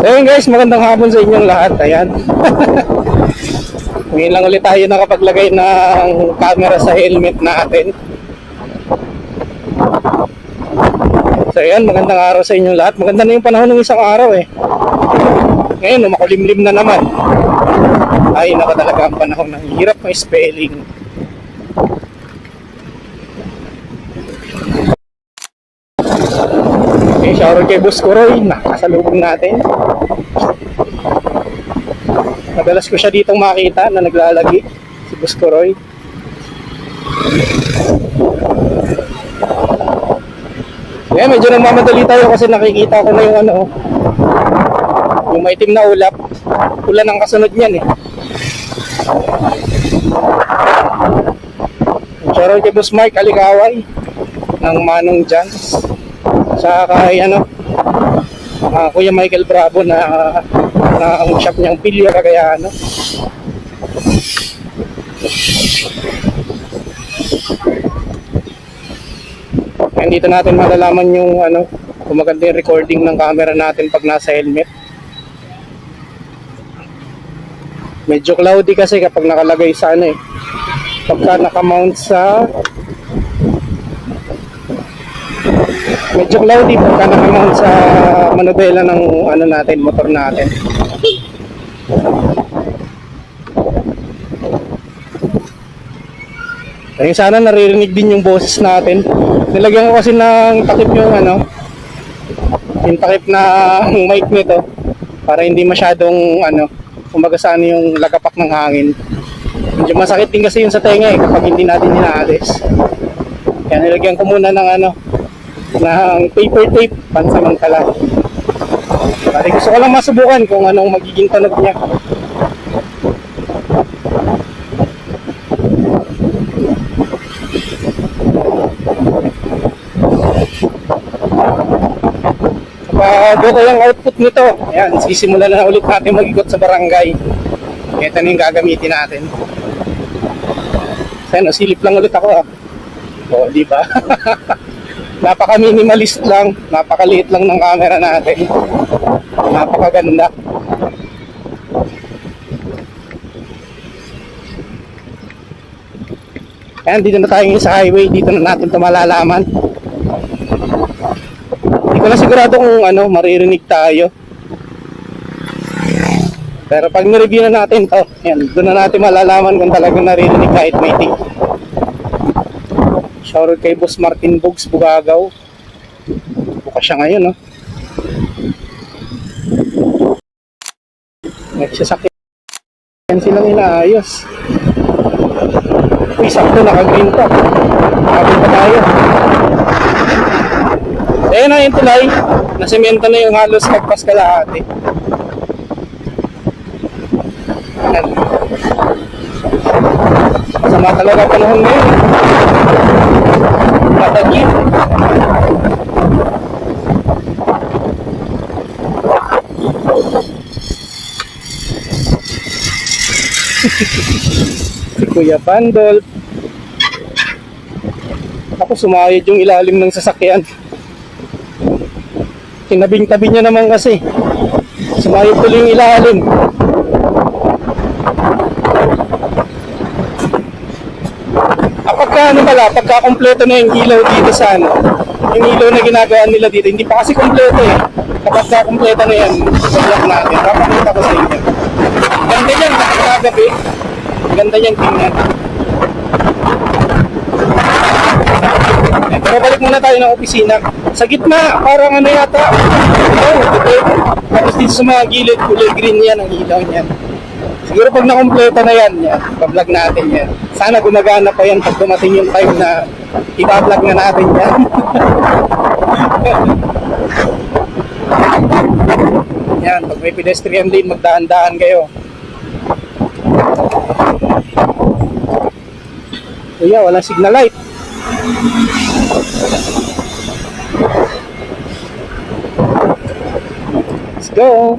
Ayun guys, magandang hapon sa inyong lahat. Ayan. Ngayon lang ulit tayo nakapaglagay ng camera sa helmet natin. So ayan, magandang araw sa inyong lahat. Maganda na yung panahon ng isang araw eh. Ngayon, makulimlim na naman. Ay, naka talaga ang panahon ng hirap ng spelling. Okay, shoutout kay Boss Kuroy. Nakasalubong natin. Madalas ko siya ditong makita na naglalagi, si Boss Kuroy. Yeah, medyo nagmamadali tayo kasi nakikita ko na yung yung maitim na ulap. Ulan ang kasunod niyan eh. Shoutout kay Boss Mike Alikaway ng Manong Jans. Sa kay Kuya Michael Bravo na ang shop niyang Pilya Cagayano. And dito natin malalaman yung kung maganda yung recording ng camera natin pag nasa helmet. Medyo cloudy kasi kapag nakalagay sa pagka nakamount sa medyo cloudy pagka nakamount sa manubela ng natin, motor natin. Ayun, sana naririnig din yung boses natin. Nilagyan ko kasi ng takip yung takip na mic nito para hindi masyadong kumbaga sa yung lagapak ng hangin. Medyo masakit din kasi yun sa tenga kapag hindi natin inaalis. Kaya nilagyan ko muna ng paper tape pansamantala. Kasi gusto ko lang masubukan kung anong magiging tunog niya. Kapag ito yung output nito, ayan, sisimulan na ulit natin mag-ikot sa barangay. Ito na yung gagamitin natin. Ayan, silip lang ulit ako O, di ba? Napaka-minimalist lang, napakaliit lang ng camera natin. Napakaganda. Ayan, dito na tayo ngayon sa highway, dito na natin ito malalaman. Hindi ko na sigurado kung maririnig tayo. Pero pag nireview na natin to, ayan, doon na natin malalaman kung talagang naririnig kahit may tick. Shoutout kay Boss Martin Bugs, Bugagaw. Bukas siya ngayon, Nagsasakyan silang inaayos. Uy, sakto, naka-green pa. Nakabin pa tayo. Ayan na yung tulay. Nasemento na yung halos magpas kalahati. Ayan. Masama talaga panahon ngayon. Matagin. Si Kuya Bandol. Ako, sumayad yung ilalim ng sasakyan. Kinabing-tabi niya naman kasi. Sumayad tuloy yung ilalim. Pagka kompleto na yung ilaw dito sa yung ilaw na ginagawa nila dito, hindi pa kasi kompleto kapag kompleto na yan, i-vlog natin, papakita ko sa inyo. Ganda yan, nakakagabi. Ganda yan tingnan. Pero balik muna tayo ng opisina. Sa gitna, parang yata. Tapos dito sa mga gilid, kulay green yan ang ilaw niyan. Siguro pag nakompleto na yan, pa-vlog natin yan. Sana gumagana pa yan pag dumating yung time na ipa-vlog na natin yan. Yan, pag may pedestrian lane, magdahan-dahan kayo. Kuya, walang signal light. Let's go.